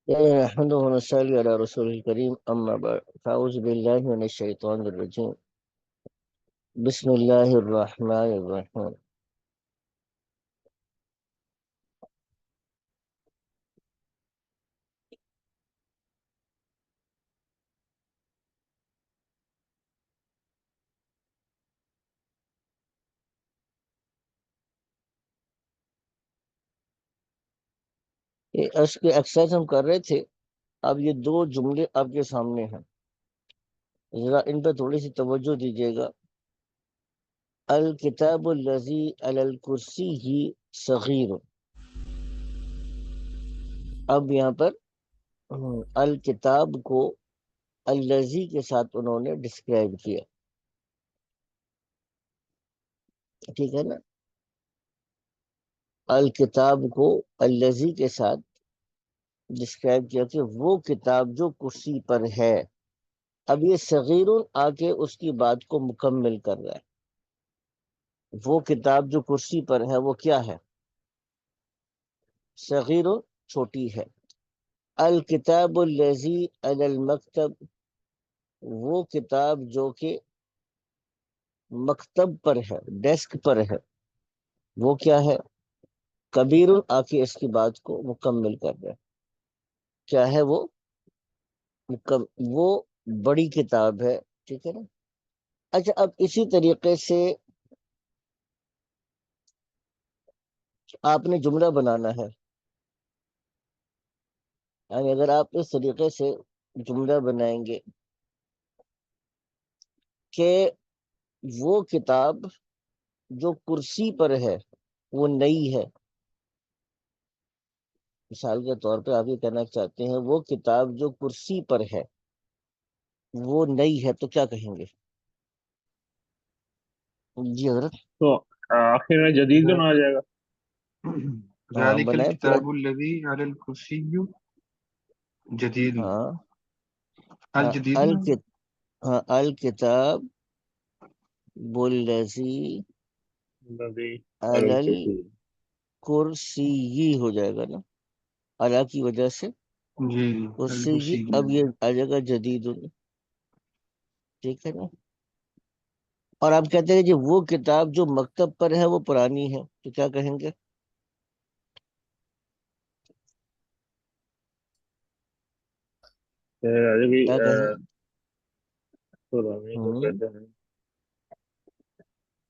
نحمده ونصلي على رسول الكريم أما بعد فأعوذ بالله من الشيطان الرجيم بسم الله الرحمن الرحيم. اس کے ایکسرسائز ہم کر رہے تھے. اب یہ دو جملے آپ کے سامنے ہیں، ذرا ان پہ تھوڑی سی توجہ دیجیے گا. الکتاب الذی علی الکرسی صغیر. اب یہاں پر الکتاب کو الذی کے ساتھ انہوں نے ڈسکرائب کیا، ٹھیک ہے نا. الکتاب کو الذی کے ساتھ ڈسکرائب کیا کہ وہ کتاب جو کرسی پر ہے. اب یہ صغیر آ کے اس کی بات کو مکمل کر رہا ہے. وہ کتاب جو کرسی پر ہے وہ کیا ہے؟ صغیر، چھوٹی ہے. الکتاب الذی علی المکتب، وہ کتاب جو کہ مکتب پر ہے، ڈیسک پر ہے، وہ کیا ہے؟ کبیر آ کے اس کی بات کو مکمل کر رہا ہے. کیا ہے وہ؟ وہ بڑی کتاب ہے، ٹھیک ہے نا. اچھا، اب اسی طریقے سے آپ نے جملہ بنانا ہے. یعنی اگر آپ اس طریقے سے جملہ بنائیں گے کہ وہ کتاب جو کرسی پر ہے وہ نئی ہے، مثال کے طور پہ آپ یہ کہنا چاہتے ہیں وہ کتاب جو کرسی پر ہے وہ نئی ہے، تو کیا کہیں گے؟ جی حضرت. تو آخر میں جدید نہ آ جائے گا. ہاں ذالک بنائیں پورا. الکتاب الذی علی الکرسی جدید. ہاں الجدید نا. ہاں الکتاب والذی نبی علی الکرسی. الکرسی ہو جائے گا نا، علی کی وجہ سے جی کرسی. الکرسی. اب یہ آ جائے گا جدید، ٹھیک ہے نا. اور آپ کہتے ہیں جی وہ کتاب جو مکتب پر ہے وہ پرانی ہے، تو کیا کہیں گے؟ کیا کہیں گے؟ پرانی کو کہتے ہیں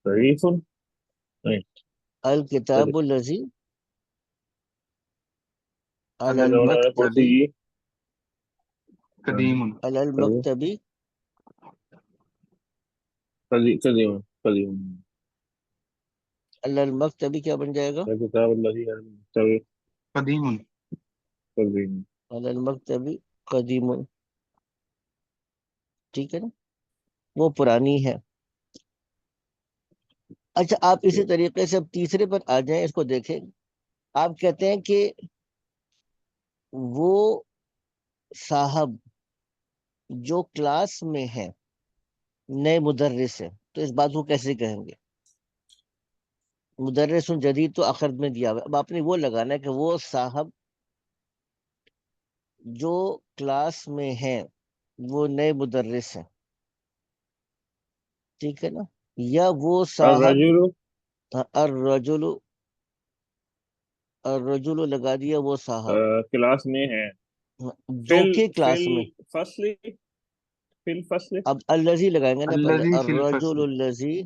ضعیف. نہیں، الکتاب الذی علی کرسی المکتبی قدیم. علی المکتبی قدیم قدیم. علی المکتبی کیا بن جائے گا؟ کتاب اللہ قدیم. قدیم. علی المکتبی قدیم، ٹھیک ہے نا، وہ پرانی ہے. اچھا، آپ اسی طریقے سے اب تیسرے پر آ جائیں، اس کو دیکھیں. آپ کہتے ہیں کہ وہ صاحب جو کلاس میں ہے نئے مدرس ہے، تو اس بات کو کیسے کہیں گے؟ مدرس جدید تو آخر میں دیا ہوا ہے. اب آپ نے وہ لگانا ہے کہ وہ صاحب جو کلاس میں ہے وہ نئے مدرس ہیں، ٹھیک ہے نا. یا وہ صاحب الرجل الرجل، الرجل لگا دیا وہ صاحب کلاس میں ہے. جو کہ کلاس میں. فصل فی الفصل. اب الذی لگائیں گے نا پہلے، الذی فی الرجل الفصل. الذی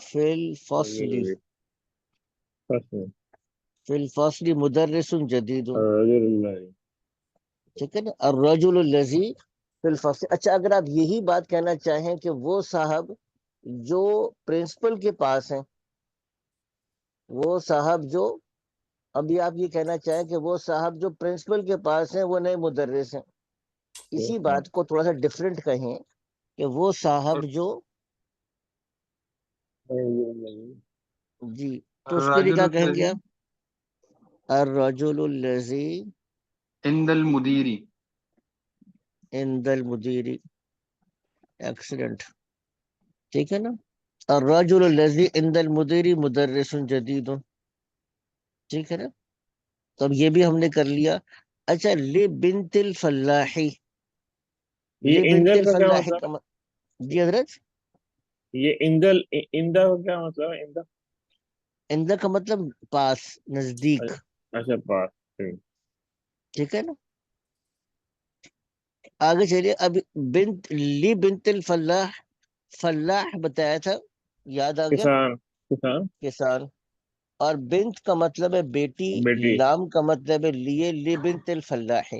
فی الفصل. فصل. فی الفصل مدرس جدید، الرجل اللہ. ٹھیک ہے نا. الرجل الذی فی الفصل. اچھا، اگر آپ یہی بات کہنا چاہیں کہ وہ صاحب جو پرنسپل کے پاس ہیں، وہ صاحب جو، ابھی آپ یہ کہنا چاہیں کہ وہ صاحب جو پرنسپل کے پاس ہیں وہ نئے مدرس ہیں، اسی بات کو تھوڑا سا ڈفرینٹ کہیں کہ وہ صاحب جو، جی، تو اس کے لیے الرجل کیا کہیں گے الذی آپ؟ الرجل الذی عند المدیر. عند المدیر، ایکسیلنٹ، ٹھیک ہے نا. الرجل الذی عند المدیر مدرس جدید، ٹھیک ہے نا. تو اب یہ بھی ہم نے کر لیا. اچھا لی بنت الفلاحی، یہ لی بنت اندل کا کیا الفلاحی مطلب؟ کا جی حضرت، یہ اندل، اندا کا کیا مطلب ہے؟ اندا؟ اندر کا مطلب پاس، نزدیک. اچھا پاس. ٹھیک ہے نا. آگے چلیے. اب بنت لی بنت الفلاح، فلاح بتایا تھا، یاد آ گیا، کسان. کسان. کسان. اور بنت کا مطلب ہے بیٹی، بیٹی. لام کا مطلب ہے لیے، لی بنت الفلاح.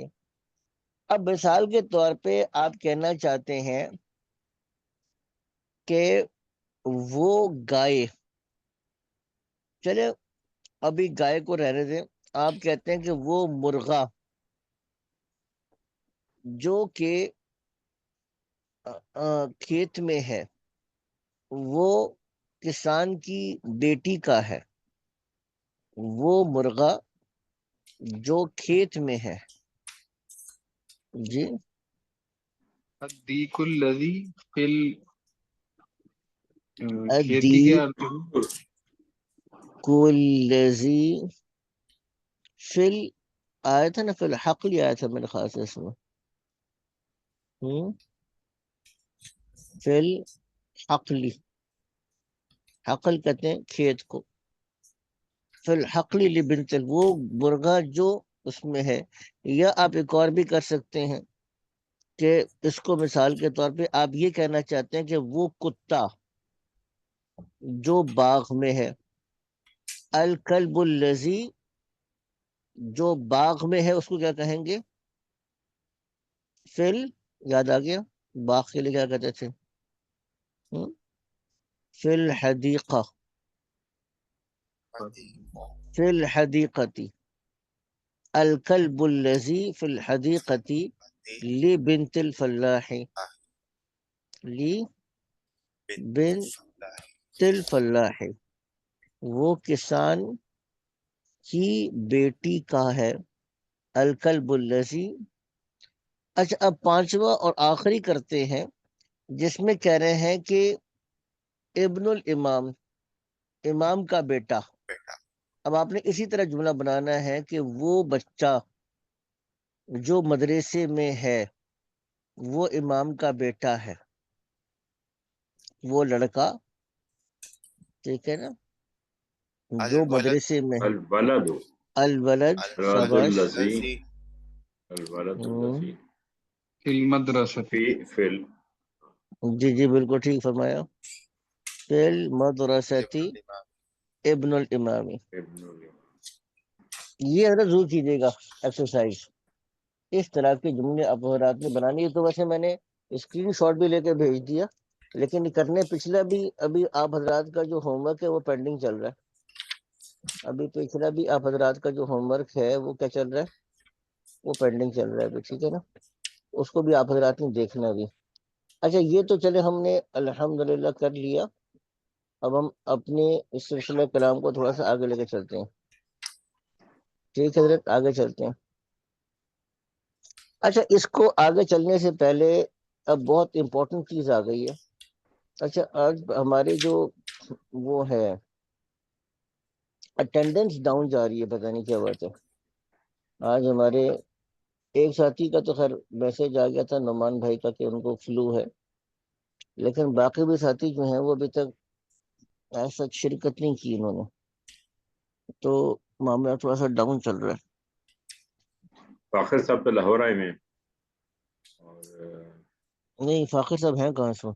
اب مثال کے طور پہ آپ کہنا چاہتے ہیں کہ وہ گائے، چلے ابھی گائے کو رہنے دیں، آپ کہتے ہیں کہ وہ مرغا جو کہ کھیت میں ہے، وہ کسان کی بیٹی کا ہے. وہ مرغا جو کھیت میں ہے. جی الدیک الذی فی کھیتی ادی کے ارض کلذی فل، آیا تھا نا، فی الحقل آیا تھا میرے خیال سے اس میں. فی الحقل، حقل کہتے ہیں کھیت کو. فی الحقل لبنت، وہ مرغا جو اس میں ہے. یا آپ ایک اور بھی کر سکتے ہیں کہ اس کو مثال کے طور پہ آپ یہ کہنا چاہتے ہیں کہ وہ کتا جو باغ میں ہے. الکلب الذی، جو باغ میں ہے اس کو کیا کہیں گے؟ فل، یاد آ گیا، باغ کے لیے کیا کہتے تھے؟ فی الحدیقہ، فی الحدیقتی. الکلب الذی فی الحدیقتی لبنت الفلاح، لی بنت الفلاح، وہ کسان کی بیٹی کا ہے. الکلب الذی. اچھا اب پانچواں اور آخری کرتے ہیں، جس میں کہہ رہے ہیں کہ ابن الامام، امام کا بیٹا. اب آپ نے اسی طرح جملہ بنانا ہے کہ وہ بچہ جو مدرسے میں ہے وہ امام کا بیٹا ہے، وہ لڑکا، ٹھیک ہے نا، جو مدرسے میں ہے. الولد الولد، الولد شاباش. الذي الولد الذي فی المدرسہ في جی جی بالکل ٹھیک فرمایا. فی المدرستی ابن الامامی. ابن اليوم. یہ حضرت ضرور کیجیے گا ایکسرسائز. اس طرح کے جملے اب حضرات نے بنانی ہے. تو ویسے میں نے اسکرین شاٹ بھی لے کے بھیج دیا، لیکن کرنے پچھلا بھی ابھی آپ حضرات کا جو ہوم ورک ہے وہ پینڈنگ چل رہا ہے. ابھی پچھلا بھی آپ حضرات کا جو ہوم ورک ہے وہ کیا چل رہا ہے؟ وہ پینڈنگ چل رہا ہے ابھی. ٹھیک ہے نا، اس کو بھی آپ حضرات نے دیکھنا بھی. اچھا یہ تو چلے ہم نے الحمدللہ کر لیا. اب ہم اپنے اس سلسلہ کلام کو تھوڑا سا آگے لے کے چلتے ہیں. ٹھیک ہے حضرت، آگے چلتے ہیں. اچھا اس کو آگے چلنے سے پہلے اب بہت امپورٹنٹ چیز آ گئی ہے. اچھا آج ہمارے جو وہ ہے اٹینڈنس ڈاؤن جا رہی ہے، پتہ نہیں کیا بات ہے. آج ہمارے ایک ساتھی کا تو خیر میسج آ گیا تھا نعمان بھائی کا کہ ان کو فلو ہے، لیکن باقی بھی ساتھی جو ہیں وہ ابھی تک ایسا شرکت نہیں کی انہوں نے، تو معاملہ تھوڑا سا ڈاؤن چل رہا ہے. فاخر صاحب تو لاہور آئے ہوئے ہیں، اور نہیں فاخر صاحب ہیں کہاں سے؟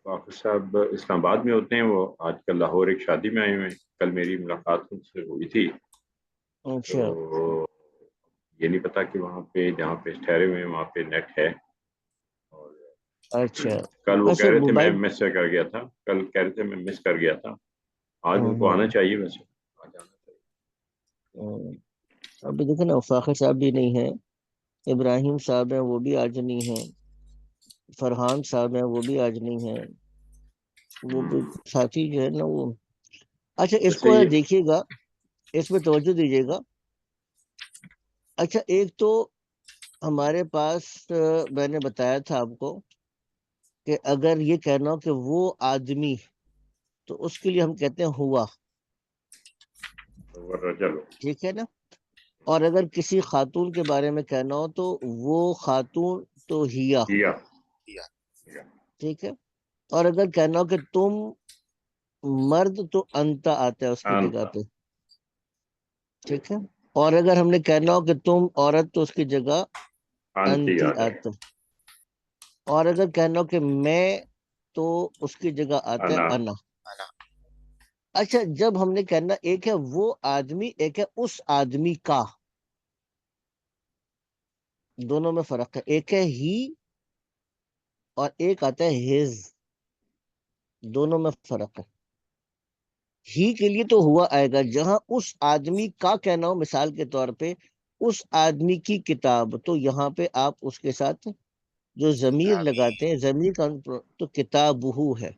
فاخر صاحب اسلام آباد میں ہوتے ہیں. وہ آج کل لاہور ایک شادی میں آئے ہوئے ہیں. کل میری ملاقات ان سے ہوئی تھی. اچھا تو یہ نہیں پتا کہ وہاں پہ جہاں پہ ٹھہرے ہوئے ہیں وہاں پہ نیٹ ہے. اور اچھا. کل وہ ویسے کہہ رہے تھے میں موبائل، مس کر گیا تھا. کل کہہ رہے تھے میں مس کر گیا تھا. آج ان کو آنا چاہیے. ویسے آج آنا چاہیے. ابھی دیکھیں نا فاخر صاحب بھی نہیں ہیں، ابراہیم صاحب ہیں وہ بھی آج نہیں ہیں، فرحان صاحب ہیں وہ بھی آج نہیں ہیں، وہ بھی ساتھی جو ہے نا وہ. اچھا اس ویسے کو یہ دیکھیے گا، اس پہ توجہ دیجیے گا. اچھا ایک تو ہمارے پاس میں نے بتایا تھا آپ کو کہ اگر یہ کہنا ہو کہ وہ آدمی، تو اس کے لیے ہم کہتے ہیں ہوا. والرجل ٹھیک ہے نا. اور اگر کسی خاتون کے بارے میں کہنا ہو تو وہ خاتون تو ہیا. ہیا ٹھیک ہے. اور اگر کہنا ہو کہ تم مرد تو انتا آتا ہے اس کی جگہ انت پہ. ٹھیک ہے. اور اگر ہم نے کہنا ہو کہ تم عورت تو اس کی جگہ انتی انتی آ جائے آتا ہے. اور اگر کہنا ہو کہ میں تو اس کی جگہ آتا ہے انا انا. اچھا جب ہم نے کہنا ایک ہے وہ آدمی ایک ہے اس آدمی کا, دونوں میں فرق ہے. ایک ہے ہی اور ایک آتا ہے ہز, دونوں میں فرق ہے. ہی کے لیے تو ہوا آئے گا جہاں اس آدمی کا کہنا ہو, مثال کے طور پہ اس آدمی کی کتاب, تو یہاں پہ آپ اس کے ساتھ جو ضمیر لگاتے ہیں, ضمیر کا تو کتاب ہے.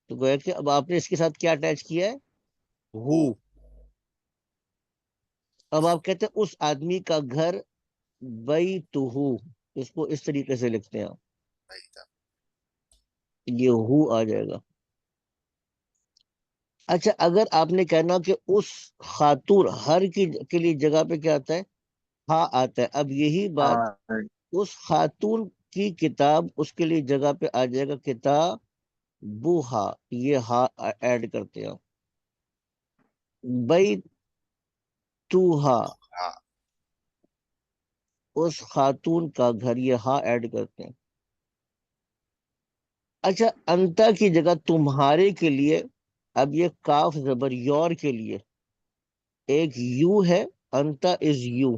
تو گویا کہ اب آپ نے اس کے ساتھ کیا اٹیچ کیا ہے, ہو. اب آپ کہتے ہیں اس آدمی کا گھر بیتہو, اس کو اس طریقے سے لکھتے ہیں آپ, یہ ہو آ جائے گا. اچھا اگر آپ نے کہنا کہ اس خاتون, ہر کی کے لیے جگہ پہ کیا آتا ہے, ہاں آتا ہے. اب یہی بات اس خاتون کی کتاب, اس کے لیے جگہ پہ آ جائے گا کتاب بوہا, یہ ہا ایڈ کرتے ہیں. بیتوہا اس خاتون کا گھر, یہ ہا ایڈ کرتے ہیں. اچھا انتا کی جگہ تمہارے کے لیے, اب یہ کاف زبر یور کے لیے ایک یو ہے, انتا از یو.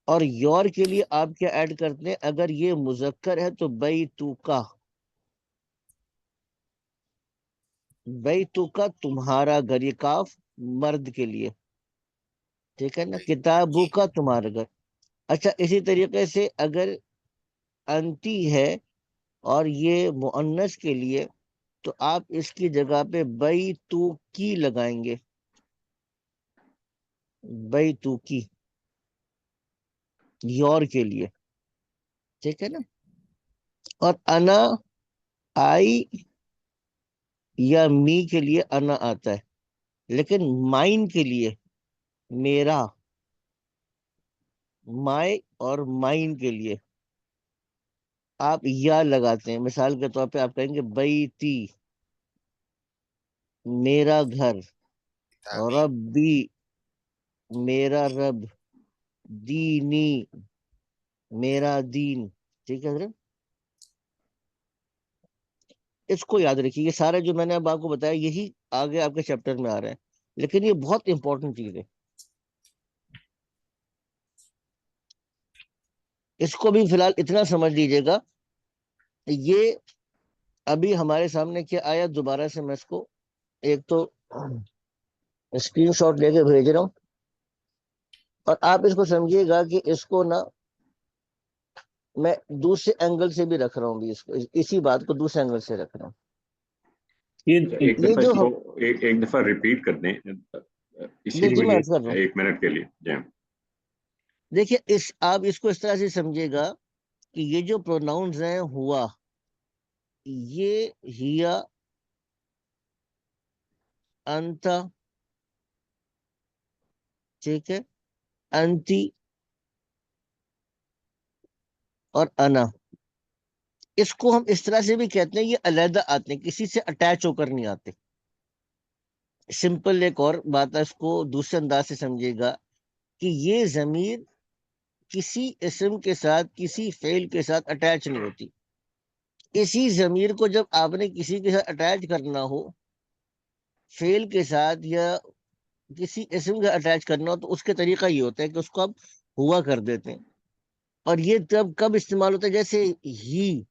اور یور کے لیے آپ کیا ایڈ کرتے ہیں, اگر یہ مذکر ہے تو بیتوکا, بیتوکا تمہارا گھر, یہ کاف مرد کے لیے. ٹھیک ہے نا, کتابو کا تمہارا گھر. اچھا اسی طریقے سے اگر انتی ہے اور یہ مؤنث کے لیے, تو آپ اس کی جگہ پہ بیتوکی لگائیں گے, بیتوکی یور کے لیے. ٹھیک ہے نا. اور انا, آئی یا می کے لیے انا آتا ہے, لیکن مائن کے لیے میرا, مائی اور مائن کے لیے آپ یا لگاتے ہیں. مثال کے طور پہ آپ کہیں گے بیتی میرا گھر, ربی میرا رب, دینی میرا دین. ٹھیک ہے حضرت, اس کو یاد رکھیے. یہ سارے جو میں نے اب آپ کو بتایا یہی آگے آپ کے چیپٹر میں آ رہے ہیں, لیکن یہ بہت امپورٹنٹ چیز ہے. اس کو بھی فی الحال اتنا سمجھ لیجیے گا, یہ ابھی ہمارے سامنے کیا آیا, دوبارہ سے میں اس کو ایک تو اسکرین شاٹ لے کے بھیج رہا ہوں, اور آپ اس کو سمجھیے گا کہ اس کو نا میں دوسرے اینگل سے بھی رکھ رہا ہوں, بھی اس کو, اسی بات کو دوسرے اینگل سے رکھ رہا ہوں. ایک یہ دفعہ جو اس کو ایک دفعہ ریپیٹ کر دیں اسی جی میں لیے عرض کر رہا ہوں, 1 منٹ کے لیے. جی دیکھیے آپ اس کو اس طرح سے سمجھیے گا کہ یہ جو پروناؤنز ہیں ہوا, یہ ہیا, انتا, ٹھیک ہے, انتی اور انا, اس کو ہم اس طرح سے بھی کہتے ہیں, یہ علیحدہ آتے ہیں, کسی سے اٹیچ ہو کر نہیں آتے. سمپل ایک اور بات ہے, اس کو دوسرے انداز سے سمجھیے گا کہ یہ ضمیر کسی اسم کے ساتھ, کسی فعل کے ساتھ اٹیچ نہیں ہوتی. اسی ضمیر کو جب آپ نے کسی کے ساتھ اٹیچ کرنا ہو, فعل کے ساتھ یا کسی اسم کا اٹیچ کرنا ہو, تو اس کا طریقہ یہ ہوتا ہے کہ اس کو آپ ہوا کر دیتے ہیں. اور یہ تب کب استعمال ہوتا ہے, جیسے ہی,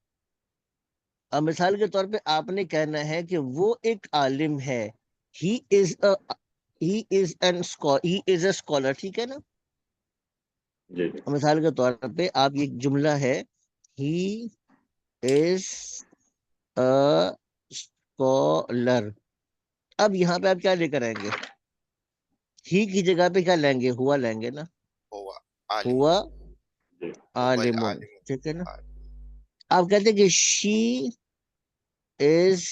اب مثال کے طور پہ آپ نے کہنا ہے کہ وہ ایک عالم ہے, ہی از اے اسکالر. ٹھیک ہے نا. جی جی مثال کے طور پہ آپ یہ جملہ ہے, ہی از اے اسکالر. اب یہاں پہ آپ کیا لے کر آئیں گے, ہی کی جگہ پہ کیا لیں گے, ہوا لیں گے نا, ہوا جی عالم. ٹھیک ہے نا. آپ کہتے ہیں کہ شی از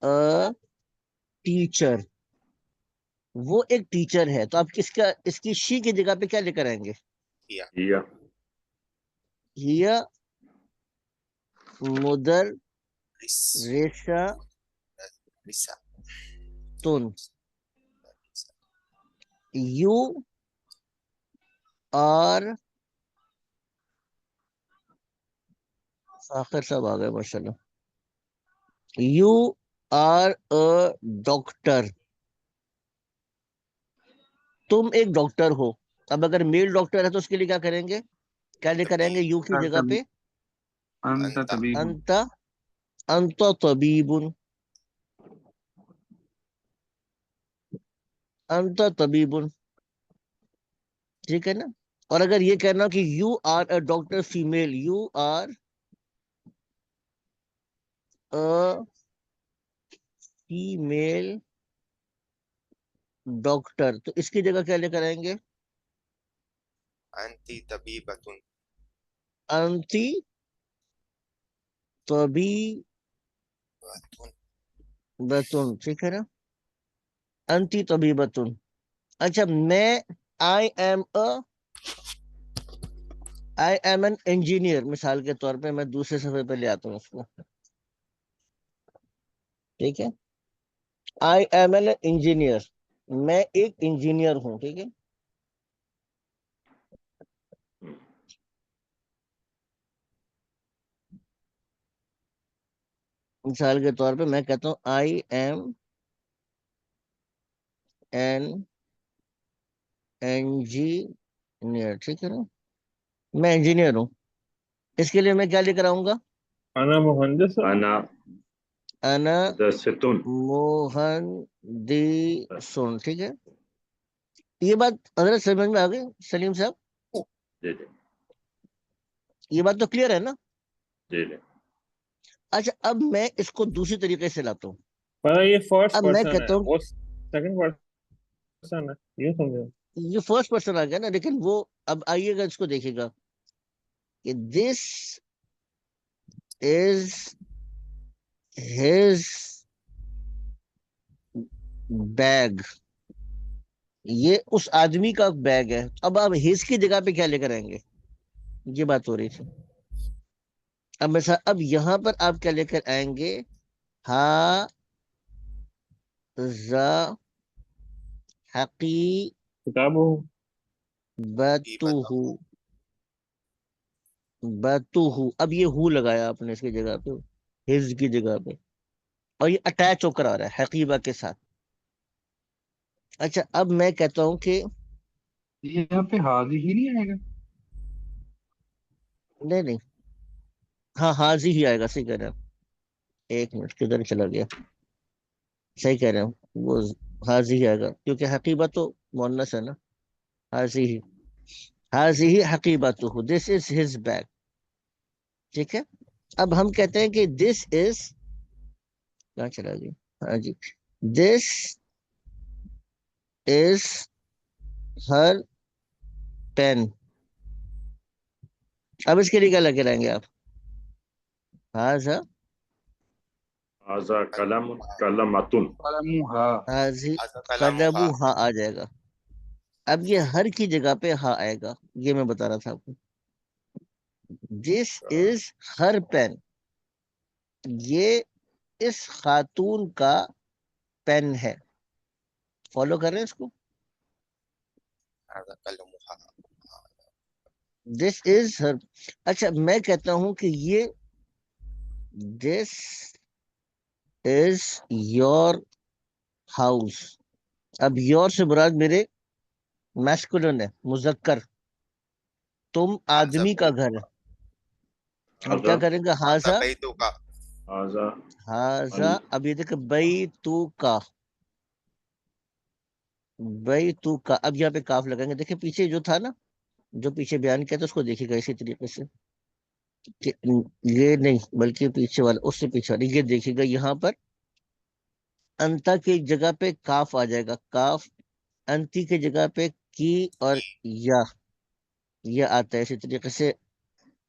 اے ٹیچر, وہ ایک ٹیچر ہے، تو آپ اس کی شی کی جگہ پہ کیا لے کر آئیں گے؟ ہیا ہیا مدرسہ تن، یو آر، آخر صاحب آ گئے ماشاء اللہ، یو آر اے ڈاکٹر، تم ایک ڈاکٹر ہو. اب اگر میل ڈاکٹر ہے تو اس کے لیے کیا کریں گے؟ کیا لے کر آئیں گے یو کی جگہ پہ؟ انت طبیب، انت، انت طبیب، انت طبیب، ٹھیک ہے نا. اور اگر یہ کہنا کہ you are a doctor female, you are a female doctor, تو اس کی جگہ کیا لے کر آئیں گے؟ انتی طبیبتن، انتی طبیبتن، ٹھیک ہے نا، انتی طبیبتن. اچھا میں آئی ایم این انجینئر، مثال کے طور پہ میں دوسرے صفحے پہ لے آتا ہوں اس کو، ٹھیک ہے. آئی ایم این انجینئر، میں ایک انجینئر ہوں، ٹھیک ہے. مثال کے طور پہ میں کہتا ہوں آئی ایم این انجینئر، ٹھیک ہے نا، میں انجینئر ہوں. اس کے لیے میں کیا لے کر آؤں گا؟ انا مہندس، انا انا مدرستن. مہندسن، ٹھیک ہے. یہ بات حضرت سمجھ میں آ گئی سلیم صاحب؟ جی جی یہ بات تو کلیئر ہے نا؟ جی جی. اچھا اب میں اس کو دوسری طریقے سے لاتا ہوں. پر یہ فرسٹ اب میں پرسن ہے، کہتا ہوں وہ سیکنڈ پرسن ہے، یہ سمجھو. یہ فرسٹ پرسن آ گیا نا، لیکن وہ اب آئیے گا اس کو دیکھے گا کہ دس از ہز بیگ، یہ اس آدمی کا بیگ ہے. اب آپ ہز کی جگہ پہ کیا لے کر آئیں گے؟ یہ بات ہو رہی تھی. اب یہاں پر آپ کیا لے کر آئیں گے؟ ہا ذا کتاب ہو، حقیبتہ، بتوہ. اب یہ ہو لگایا آپ نے اس کی جگہ پہ، ہز کی جگہ پہ، اور یہ اٹیچ ہو کر آ رہا ہے حقیبہ کے ساتھ. اچھا اب میں کہتا ہوں کہ یہاں پہ حاضی ہی نہیں آئے گا؟ نہیں نہیں، ہاں حاضی ہی آئے گا، صحیح کہہ رہے ہیں. ایک منٹ کدھر چلا گیا؟ صحیح کہہ رہے ہیں، وہ حاضی ہی آئے گا کیونکہ حقیبہ تو مؤنث ہے نا. حاضی ہی، حاضی ہی حقیبتہ، دس از ہز بیگ، ٹھیک ہے. اب ہم کہتے ہیں کہ دس از، کہاں چلا گیا؟ ہاں جی، دس از ہر پین. اب اس کے لیے کیا لگے رہیں گے آپ؟ ہاضا، آزا کلم کلمتن. قلموہا، حاضی کلمھا، ہاں آ جائے گا. اب یہ ہر کی جگہ پہ ہاں آئے گا، یہ میں بتا رہا تھا آپ کو. دس از ہر پین، یہ اس خاتون کا پین ہے. فالو کر رہے ہیں اس کو؟ کلمھا، دس از ہر. اچھا میں کہتا ہوں کہ یہ دس از یور ہاؤس. اب یور سے مراد میرے میسکولن ہے، مذکر، تم آدمی کا گھر ہے. ہم کیا آزا کریں گے؟ ہاضا، بیتو کا، آزا ہاضا. اب یہ دیکھ بیتو کا، بیتو کا. اب یہاں پہ کاف لگائیں گے. دیکھیں پیچھے جو تھا نا، جو پیچھے بیان کیا تھا اس کو دیکھیے گا اسی طریقے سے کہ یہ نہیں بلکہ پیچھے والا، اس سے پیچھے والا، یہ دیکھیے گا یہاں پر انتا کی جگہ پہ کاف آ جائے گا، کاف. انتی کی جگہ پہ کی اور یا، یہ آتا ہے اسی طریقے سے.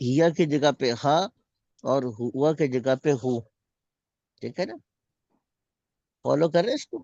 ہیا کی جگہ پہ ہا اور ہوا کی جگہ پہ ہو، ٹھیک ہے نا. فالو کر رہے ہیں اس کو؟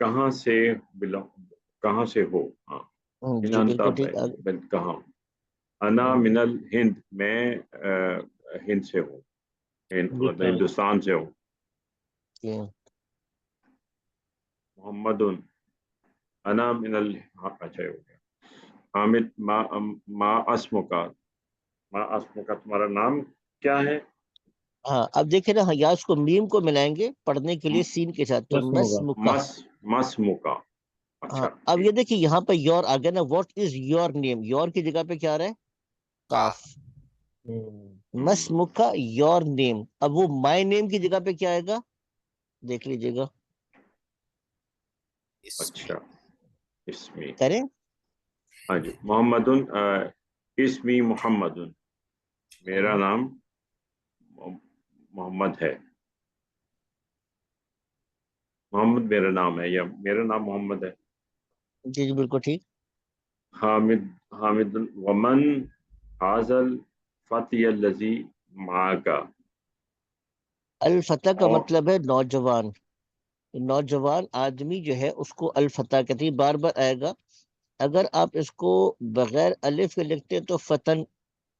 کہاں سے کہاں سے ہو. ہاں من جی انت بالکل ٹھیک. کہاں. انا من الہند میں ہند سے ہوں. مطلب ہندوستان سے ہوں. محمد انا من اچھا ہو گیا. حامد ما اسمک تمہارا نام کیا ہے. ہاں اب دیکھیں نا, یا اس کو میم کو ملائیں گے پڑھنے کے لیے سین کے ساتھ, تو مسمکا. مسمکا. ہاں اچھا اب یہ دیکھیں یہاں پہ یور آ گیا نا, what is your name, your کی جگہ پہ کیا آ رہا ہے, کاف. مسمکا یور نیم. اب وہ مائی نیم کی جگہ پہ کیا آئے گا, دیکھ لیجیے گا, اچھا اسمی. کریں. ہاں جی. محمد اسمی محمد, میرا نام محمد ہے. محمد میرا نام ہے, یا میرا نام محمد ہے. جی جی بالکل ٹھیک. حامد ومن حاضل فتی الذی معک. الفتح کا مطلب ہے نوجوان. نوجوان آدمی جو ہے اس کو الفتح کہتے ہیں, بار بار آئے گا. اگر آپ اس کو بغیر الف کے لکھتے ہیں تو فتن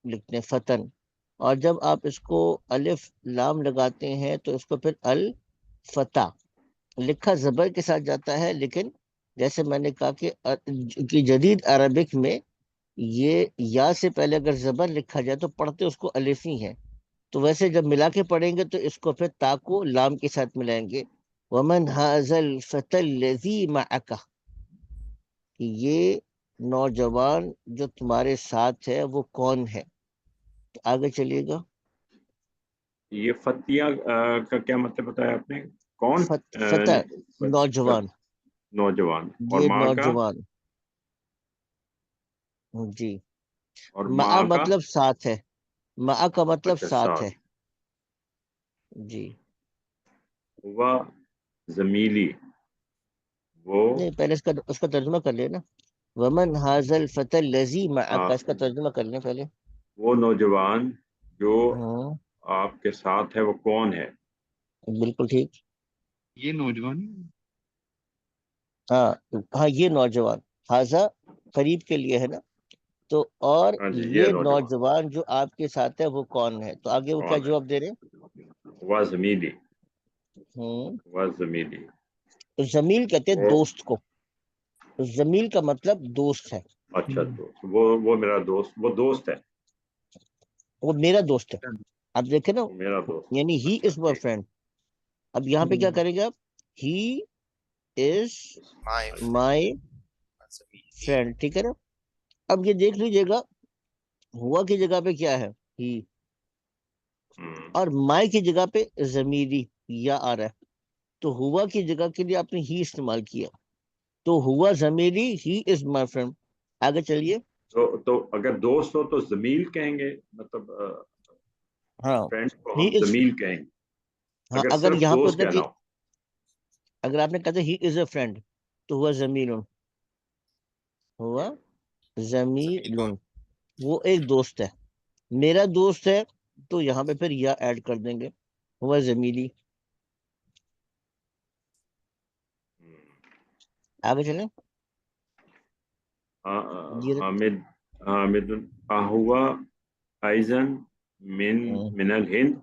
لکھتے ہیں, فتن. اور جب آپ اس کو الف لام لگاتے ہیں تو اس کو پھر الفتح لکھا زبر کے ساتھ جاتا ہے. لیکن جیسے میں نے کہا کہ جدید عربک میں یہ یا سے پہلے اگر زبر لکھا جائے تو پڑھتے اس کو الف ہی ہیں. تو ویسے جب ملا کے پڑھیں گے تو اس کو پھر تا کو لام کے ساتھ ملائیں گے. ومن ھذا الفتى الذی معک, کہ یہ نوجوان جو تمہارے ساتھ ہے وہ کون ہے. تو آگے چلیے گا. یہ فتیہ کا کیا مطلب بتایا آپ نے. کون. فتح نوجوان, نوجوان. اور یہ ماں کا. نوجوان. جی. اور مع ماں کا. مطلب ساتھ ہے, مع کا مطلب اچھا ساتھ ہے. ساتھ. جی ہوا زمیلی, وہ. نہیں, پہلے اس کا ترجمہ کر لیں نا. ومن ھذا الفتى الذی معک, اس کا ترجمہ کر لیں پہلے. وہ نوجوان جو ہاں آپ کے ساتھ ہے وہ کون ہے. بالکل ٹھیک. یہ نوجوان. ہاں ہاں یہ نوجوان, ھذا قریب کے لیے ہے نا. تو اور ہاں جی, یہ یہ نوجوان جو آپ کے ساتھ ہے وہ کون ہے. تو آگے وہ کیا کون ہے. جواب دے رہے ہوا زمیلی. ہیں. ہوا زمیلی. زمیل کہتے ہیں وہ. دوست کو. زمیل کا مطلب دوست ہے. اچھا دوست. وہ میرا دوست, وہ دوست ہے. وہ میرا دوست ہے. اب دیکھیں نا, وہ میرا دوست. یعنی ہی اچھا از مائی ٹھیک. فرینڈ. اب یہاں پہ کیا کریں گے آپ, ہی از مائی فرینڈ, ٹھیک ہے نا. اب یہ دیکھ لیجیے گا, ہوا کی جگہ پہ کیا ہے, ہی, اور مائی کی جگہ پہ ضمیری یا آ رہا ہے. تو ہوا کی جگہ کے لیے آپ نے ہی استعمال کیا, تو ہوا ضمیری, ہی از مائی فرینڈ. آگے چلیے. تو اگر دوست ہو تو زمیل کہیں گے, مطلب ہاں فرینڈ کو ہی ہم از, زمیل کہیں گے. ہاں اگر اگر صرف یہاں پہ دوست ہوتا ہے کہ کہنا ہو. اگر آپ نے کہا ہی از اے فرینڈ تو ہوا زمیل, ہوا زمیل, وہ ایک دوست ہے. میرا دوست ہے تو یہاں پہ پھر یا ایڈ کر دیں گے, ہوا زمیلی. آگے چلیں. یہ حامد ہوا ایزن من الہند.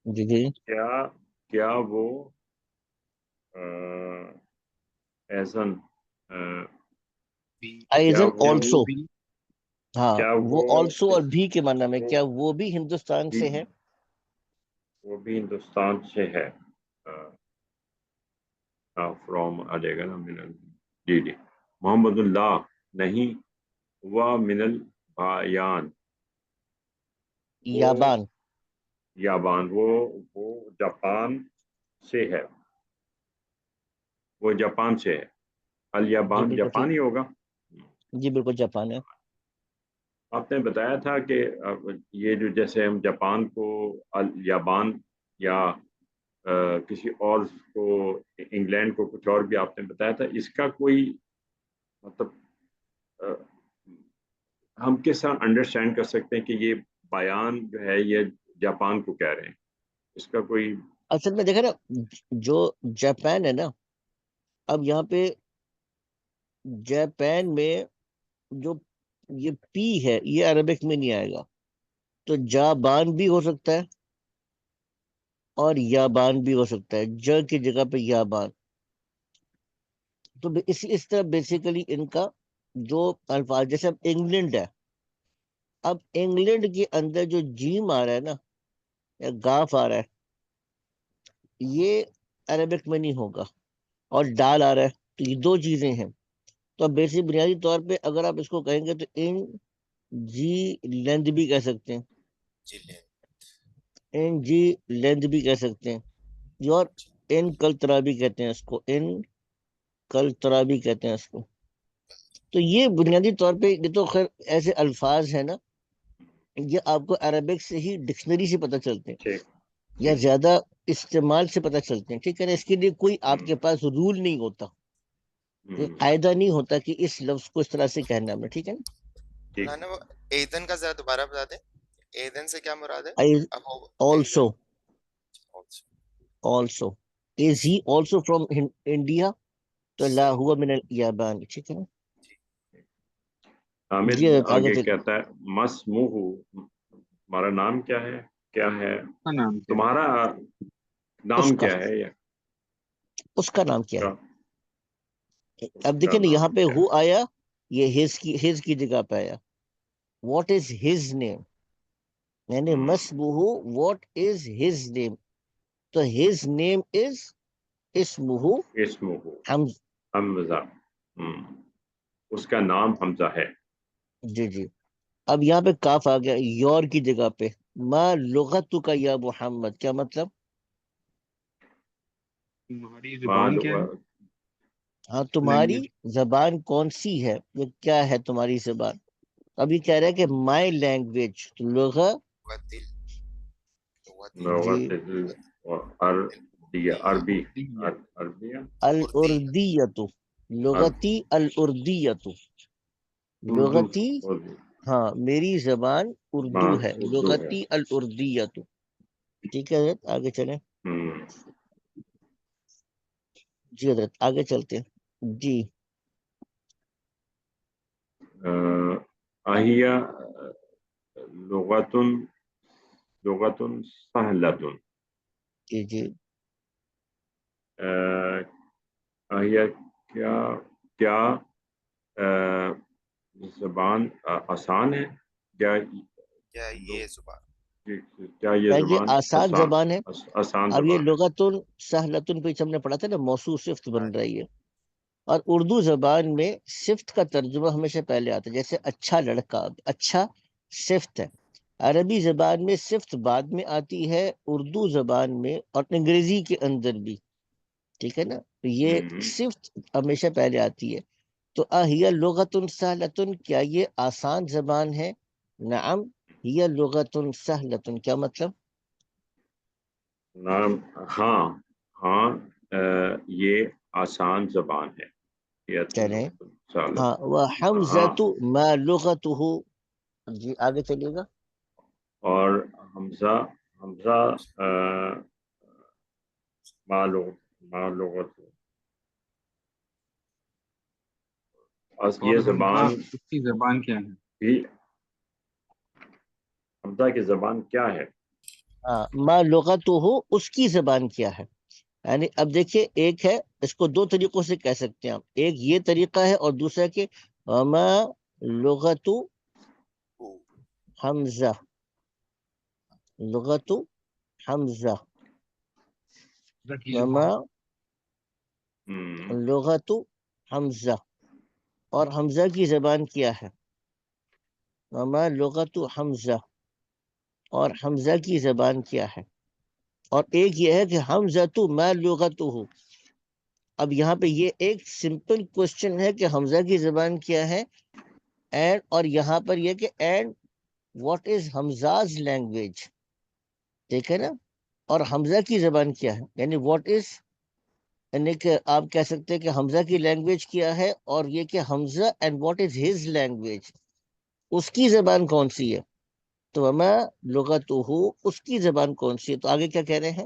جی جی کیا وہ ایزن ایزن آلسو. ہاں کیا وہ آلسو اور اس بھی کے معنی میں, وہ کیا وہ بھی ہندوستان سے ہے. وہ بھی ہندوستان سے ہے. فرام آ جائے گا نا من جی جی. محمد اللہ نہیں, ہوا من البایان, وہ یابان. یابان, وہ جاپان سے ہے. وہ جاپان سے ہے. جی الیابان بالکل ٹھیک. جاپانی ہوگا. جی بالکل جاپان ہے. آپ نے بتایا تھا کہ یہ جو جیسے ہم جاپان کو الیابان یا کسی اور کو انگلینڈ کو کچھ اور بھی آپ نے بتایا تھا, اس کا کوئی مطلب ہم کس طرح انڈرسٹینڈ کر سکتے ہیں کہ یہ بیان جو ہے یہ جاپان کو کہہ رہے ہیں. اس کا کوئی اصل میں دیکھیں نا, جو جاپان ہے نا, اب یہاں پہ جاپان میں جو یہ پی ہے یہ عربک میں نہیں آئے گا، تو جابان بھی ہو سکتا ہے اور یابان بھی ہو سکتا ہے، ج کی جگہ پہ یابان. تو اس طرح بیسیکلی ان کا جو الفاظ، جیسے اب انگلینڈ ہے، اب انگلینڈ کے اندر جو جیم آ رہا ہے نا یا گاف آ رہا ہے یہ عربک میں نہیں ہوگا، اور ڈال آ رہا ہے، تو یہ دو چیزیں ہیں. تو اب بیسک بنیادی طور پہ اگر آپ اس کو کہیں گے تو ان جی لیندھ بھی کہہ سکتے ہیں، ان جی لیندھ بھی کہہ سکتے ہیں، اور ان کلترا بھی کہتے ہیں اس کو، ان کلترا بھی کہتے ہیں اس کو. تو یہ بنیادی طور پہ یہ تو خیر ایسے الفاظ ہیں نا، یہ آپ کو عربک سے ہی ڈکشنری سے پتہ چلتے ہیں ٹھیک. یا زیادہ استعمال سے پتہ چلتے ہیں، ٹھیک ہے نا. اس کے لیے کوئی آپ کے پاس رول نہیں ہوتا، کوئی قاعدہ نہیں ہوتا کہ اس لفظ کو اس طرح سے کہنا ہے، ٹھیک ہے نا. مولانا وہ ایدن کا ذرا دوبارہ بتا دیں، ایدن سے کیا مراد ہے؟ Also also is he also from India, تو لا ہوا من الیابان، ٹھیک ہے نا. حامد جی آگے آگے چلیے. کہتا ہے مسموہ، ہمارا نام کیا ہے؟ کیا ہے کا نام کیا ہے؟ تمہارا اس نام کا کیا ہے؟ یا اس کا نام کیا ہے؟ اب کا دیکھیں نا یہاں نام پہ کیا ہو آیا، یہ ہز کی جگہ پہ آیا. واٹ از ہز نیم، یعنی مسبوہ واٹ از ہز نیم، تو ہز نیم از اسمہ اسمہ حمزہ. حمزہ، اس کا نام حمزہ ہے. جی جی. اب یہاں پہ کاف آ گیا یور کی جگہ پہ، ما لغت کا یا محمد، کیا مطلب؟ تمہاری زبان کیا ہے؟ ہاں تمہاری لینگویج زبان کون سی ہے، یہ کیا ہے تمہاری زبان. اب یہ کہہ رہا ہے کہ مائی لینگویج، جی عربی اردیہ. عربیہ الاردیت، لغتی الاردیت، اردو. لغتی، ہاں میری زبان اردو ہے، اردو ہے. لغتی الاردیت. ٹھیک ہے حضرت آگے چلیں. جی حضرت آگے چلتے ہیں. جی اہیا لغتن لغتن سہلتن، جی جی. اہیا کیا کیا زبان آسان ہے؟ کیا یہ زبان کیا یہ یہ زبان آسان زبان ہے. آسان اب یہ زبان ہے؟ لغتن سہلتن پہ ہم نے پڑھا تھا نا، موصول صفت بن رہی ہے، اور اردو زبان میں صفت کا ترجمہ ہمیشہ پہلے آتا ہے، جیسے اچھا لڑکا، اچھا صفت ہے. عربی زبان میں صفت بعد میں آتی ہے، اردو زبان میں اور انگریزی کے اندر بھی، ٹھیک ہے نا. یہ صفت ہمیشہ پہلے آتی ہے. تو اہیا لغتن سہلتن، کیا یہ آسان زبان ہے؟ نعم ہی لغتن سہلتن، کیا مطلب؟ نعم، ہاں ہاں، یہ آسان زبان ہے. یہ چلیں. سالت. ہاں ہاں، وحمزۃ ما لغتہ، جی آگے چلیے گا. اور حمزہ حمزہ معلومات اور یہ حمزہ زبان اس کی زبان کیا ہے؟ بھی، حمزہ کی زبان کیا ہے؟ ہاں ما لغتہ، اس کی زبان کیا ہے. یعنی اب دیکھیے ایک ہے، اس کو دو طریقوں سے کہہ سکتے ہیں آپ، ایک یہ طریقہ ہے اور دوسرا کہ ما لغت حمزہ، لغت حمزہ، حمزہ کی وما زبان لغت حمزہ، اور حمزہ کی زبان کیا ہے. وما لغت حمزہ، اور حمزہ کی زبان کیا ہے. اور ایک یہ ہے کہ حمزہ ما لغتہ. اب یہاں پہ یہ ایک سمپل کوشچن ہے کہ حمزہ کی زبان کیا ہے، اینڈ اور یہاں پر یہ کہ and what is Hamza's language, ٹھیک ہے نا. اور حمزہ کی زبان کیا ہے، یعنی واٹ از، یعنی کہ آپ کہہ سکتے ہیں کہ حمزہ کی لینگویج کیا ہے، اور یہ کہ Hamza and what is his language, اس کی زبان کون سی ہے. تو وما لغتہ، اس کی زبان کون سی ہے. تو آگے کیا کہہ رہے ہیں؟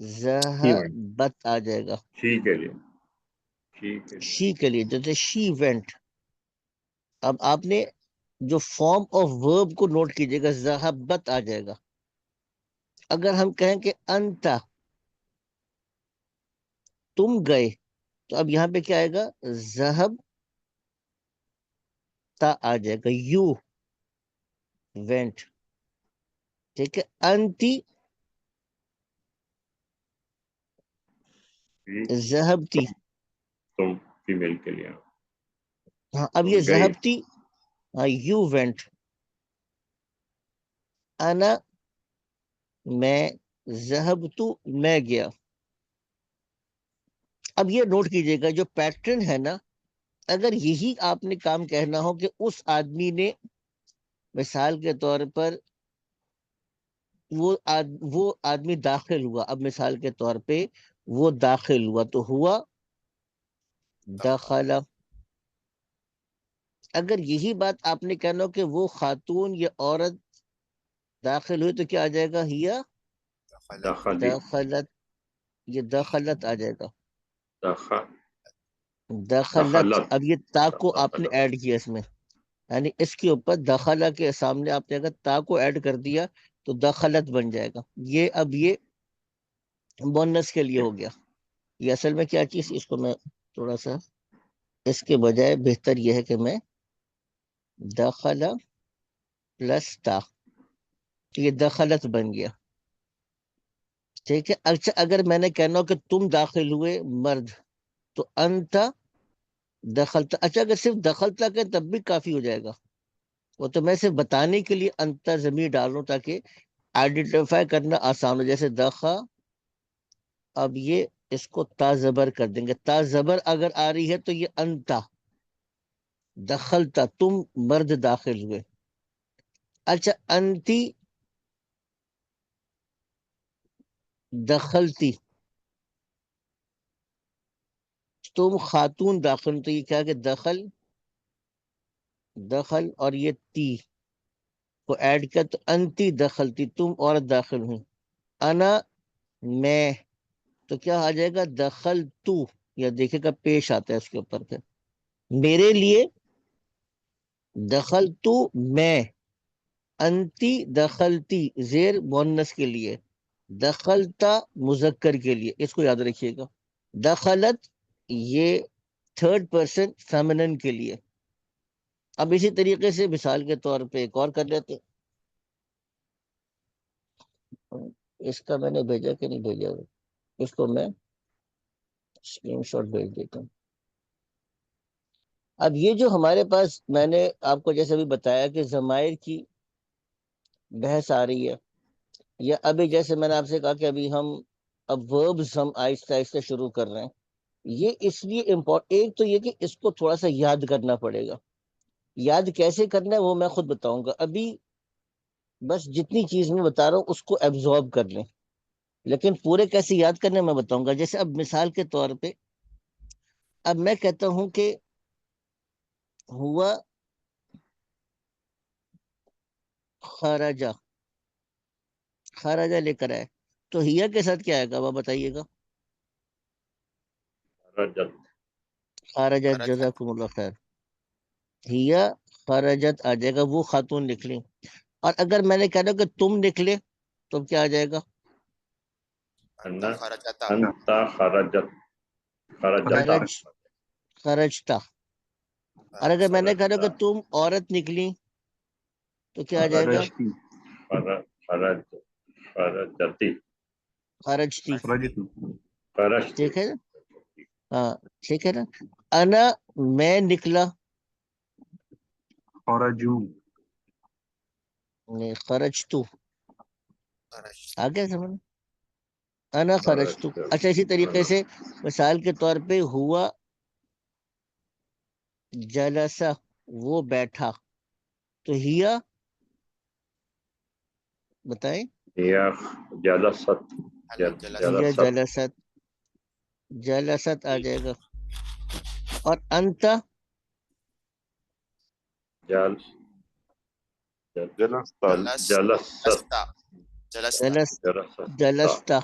ذہبت آ جائے گا ٹھیک ہے جی، ٹھیک ہے جی، شی کے لیے، جیسے شی وینٹ. اب آپ نے جو فارم آف ورب کو نوٹ کیجئے گا، ذہبت آ جائے گا. اگر ہم کہیں کہ انتا تم گئے، تو اب یہاں پہ کیا آئے گا؟ ذہب تا آ جائے گا، یو وینٹ. ٹھیک ہے. انتی ٹھیک، ذہبتی. تم فیمیل کے لیے ہاں اب تم یہ گئی، ذہبتی، ہاں یو وینٹ. انا میں، ذہبتو میں گیا. اب یہ نوٹ کیجئے گا جو پیٹرن ہے نا، اگر یہی آپ نے کام کہنا ہو کہ اس آدمی نے، مثال کے طور پر وہ آدمی داخل ہوا، اب مثال کے طور پہ وہ داخل ہوا تو ہوا دخل. اگر یہی بات آپ نے کہنا ہو کہ وہ خاتون یا عورت داخل ہوئی تو کیا آ جائے گا؟ ہیا دخلی، دخلت. یہ دخلت آ جائے گا، دخل، دخلت. دخلت، اب یہ تا کو آپ نے دخلت، ایڈ کیا اس میں، یعنی اس کے اوپر دخلہ کے سامنے آپ نے اگر تا کو ایڈ کر دیا تو دخلت بن جائے گا. یہ اب یہ بونس کے لیے ہو گیا. یہ اصل میں کیا چیز، اس کو میں تھوڑا سا اس کے بجائے بہتر یہ ہے کہ میں دخل پلس تا، تو یہ دخلت بن گیا. ٹھیک ہے. اچھا اگر میں نے کہنا ہو کہ تم داخل ہوئے مرد، تو انت دخلتا. اچھا اگر صرف دخلتا کہ تب بھی کافی ہو جائے گا، وہ تو میں صرف بتانے کے لیے انت ضمیر ڈال رہا ہوں تاکہ آئیڈینٹیفائی کرنا آسان ہو. جیسے دخا، اب یہ اس کو تا زبر کر دیں گے. تا زبر اگر آ رہی ہے تو یہ انتا دخلتا، تم مرد داخل ہوئے. اچھا انتی دخلتی، تم خاتون داخل، تو یہ کیا کہ دخل، دخل اور یہ تی کو ایڈ کیا تو انتی دخلتی، تم عورت داخل ہوئی. انا میں، تو کیا آ جائے گا؟ دخل تو، یا دیکھے گا پیش آتا ہے اس کے اوپر پھر. میرے لیے دخل تو میں، انتی دخلتی زیر مونس کے لیے، دخلتا مذکر کے لیے. اس کو یاد رکھیے گا. دخلت یہ تھرڈ پرسن فیمنن کے لیے. اب اسی طریقے سے مثال کے طور پہ ایک اور کر لیتے. اس کا میں نے بھیجا کہ نہیں بھیجا، اس کو میں اسکرین شاٹ بھیج دیتا ہوں. اب یہ جو ہمارے پاس میں نے آپ کو جیسے بھی بتایا کہ ضمائر کی بحث آ رہی ہے، یا ابھی جیسے میں نے آپ سے کہا کہ ابھی ہم اب وربز ہم آہستہ آہستہ شروع کر رہے ہیں. یہ اس لیے ایک تو یہ کہ اس کو تھوڑا سا یاد کرنا پڑے گا. یاد کیسے کرنا ہے وہ میں خود بتاؤں گا. ابھی بس جتنی چیز میں بتا رہا ہوں اس کو ایبزارب کر لیں، لیکن پورے کیسے یاد کرنے میں بتاؤں گا. جیسے اب مثال کے طور پہ اب میں کہتا ہوں کہ ہوا خرجہ، خرجہ لے کر آئے، تو ہیا کے ساتھ کیا آئے گا وہ بتائیے گا؟ رجت، خرجت، خرجت، جزاکم اللہ خیر. ہیا خرجت آ جائے گا، وہ خاتون نکلی. اور اگر میں نے کہا کہ تم نکلے تو کیا آ جائے گا؟ انت انا، خرجتا، انت خرجت، خرجتا، خرج، خرجتا. اور اگر میں نے کہا کہ تم عورت نکلی تو کیا آ جائے گا؟ خرجتی، خرج، خرجتی، خرجتی. خرجتی، خرجتی، ٹھیک ہے نا؟ ہاں ٹھیک ہے نا. انا میں نکلا، خرجو، خرجتو خرجت، آ گیا سمجھ؟ انا خرجتو. خرجت، اچھا اسی طریقے سے مثال کے طور پہ ہوا جلسہ، وہ بیٹھا، تو ہیا بتائیں. یا جلست، جلست، ہیا جلست، جلست، جلست آ جائے گا. اور انت جل، جلستا، جلست، جلستا، جلستا، جلس، جلست، جلستا.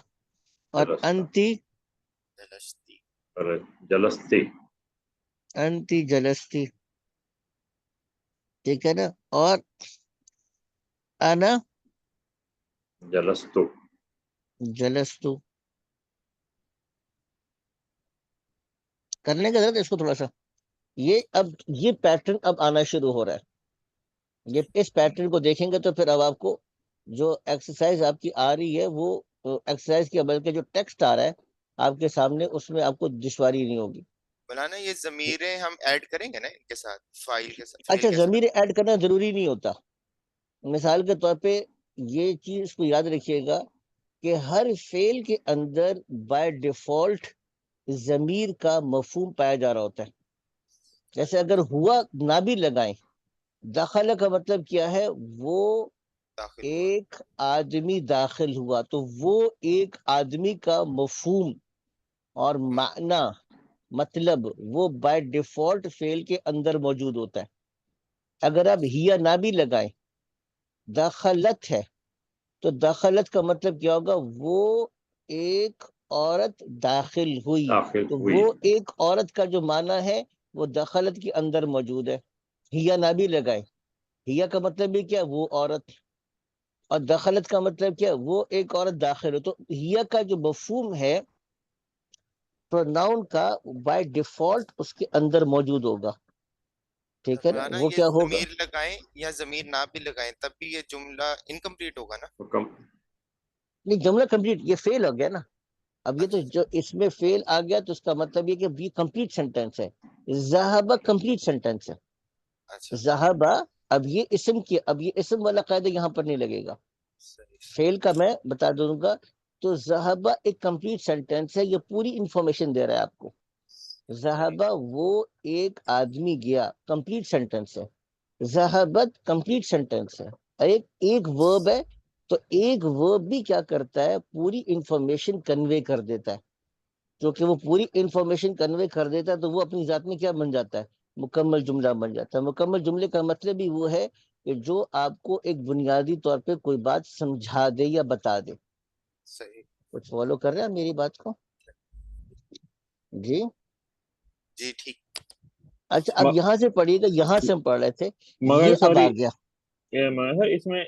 اور جلستہ، انتی جلستی، اور جلستی، انتی جلستی، ٹھیک ہے نا. اور انا جلستو، جلستو. کرنے کا ضرورت ہے اس کو تھوڑا سا. یہ پیٹرن اب آنا شروع ہو رہا ہے. اس پیٹرن کو دیکھیں گے تو پھر اب آپ کو جو ایکسرسائز آپ کی آ رہی ہے وہ ایکسرسائز کے عمل کے جو ٹیکسٹ آ رہا ہے آپ کے سامنے اس میں آپ کو دشواری نہیں ہوگی. مولانا یہ ضمیریں ہم ایڈ کریں گے نا ان کے ساتھ، فائل کے ساتھ، فعل اچھا، کے ساتھ؟ ضمیر ایڈ کرنا ضروری نہیں ہوتا. مثال کے طور پہ یہ چیز کو یاد رکھیے گا کہ ہر فعل کے اندر بائی ڈیفالٹ ضمیر کا مفہوم پایا جا رہا ہوتا ہے. جیسے اگر ہوا نہ بھی لگائیں، داخلہ کا مطلب کیا ہے؟ وہ داخل ہوا، ایک آدمی داخل ہوا، تو وہ ایک آدمی کا مفہوم اور معنی مطلب وہ بائی ڈیفالٹ فعل کے اندر موجود ہوتا ہے. اگر آپ ہیا نہ بھی لگائیں، داخلت ہے، تو داخلت کا مطلب کیا ہوگا؟ وہ ایک عورت داخل ہوئی، داخل تو ہوئی، وہ ایک عورت کا جو معنی ہے وہ داخلت کے اندر موجود ہے. ہیا نہ بھی لگائیں، ہیا کا مطلب بھی کیا؟ وہ عورت، اور دخلت کا مطلب کیا؟ وہ ایک عورت داخل ہو. تو ہیا کا جو مفہوم ہے پروناؤن کا بائی ڈیفالٹ اس کے اندر موجود ہوگا. ٹھیک ہے نا؟ مولانا وہ یہ کیا ہوگا؟ ضمیر لگائیں یا ضمیر نہ بھی لگائیں تب بھی یہ جملہ انکمپلیٹ ہوگا نا؟ حکم، نہیں، جملہ کمپلیٹ، یہ فیل ہو گیا نا. اب یہ تو اچھا جو اس میں فیل آ گیا تو اس کا مطلب یہ کہ یہ کمپلیٹ سینٹینس ہے. ذہبہ کمپلیٹ سینٹینس ہے. اچھا، ذہبہ، اب یہ اسم کی، اب یہ اسم والا قاعدہ یہاں پر نہیں لگے گا. صحیح، فیل کا میں بتا دوں گا. تو ذہبہ ایک کمپلیٹ سینٹینس ہے، یہ پوری انفارمیشن دے رہا ہے آپ کو. ذہبہ وہ ایک آدمی گیا، کمپلیٹ سینٹینس ہے. ذہبت کمپلیٹ سینٹینس ہے. ایک ورب ہے، تو ایک ورب بھی کیا کرتا ہے؟ پوری انفارمیشن کنوے کر دیتا ہے. کیونکہ وہ پوری انفارمیشن کنوے کر دیتا ہے تو وہ اپنی ذات میں کیا بن جاتا ہے؟ مکمل جملہ بن جاتا ہے. مکمل جملے کا مطلب بھی وہ ہے کہ جو آپ کو ایک بنیادی طور پہ کوئی بات سمجھا دے یا بتا دے. صحیح، کچھ فالو کر رہے ہیں میری بات کو؟ جی جی ٹھیک. اچھا، اب یہاں سے پڑھیے گا، یہاں سے ہم پڑھ رہے تھے، مگر یہ اب سوری، آ گیا. مگر سر اس میں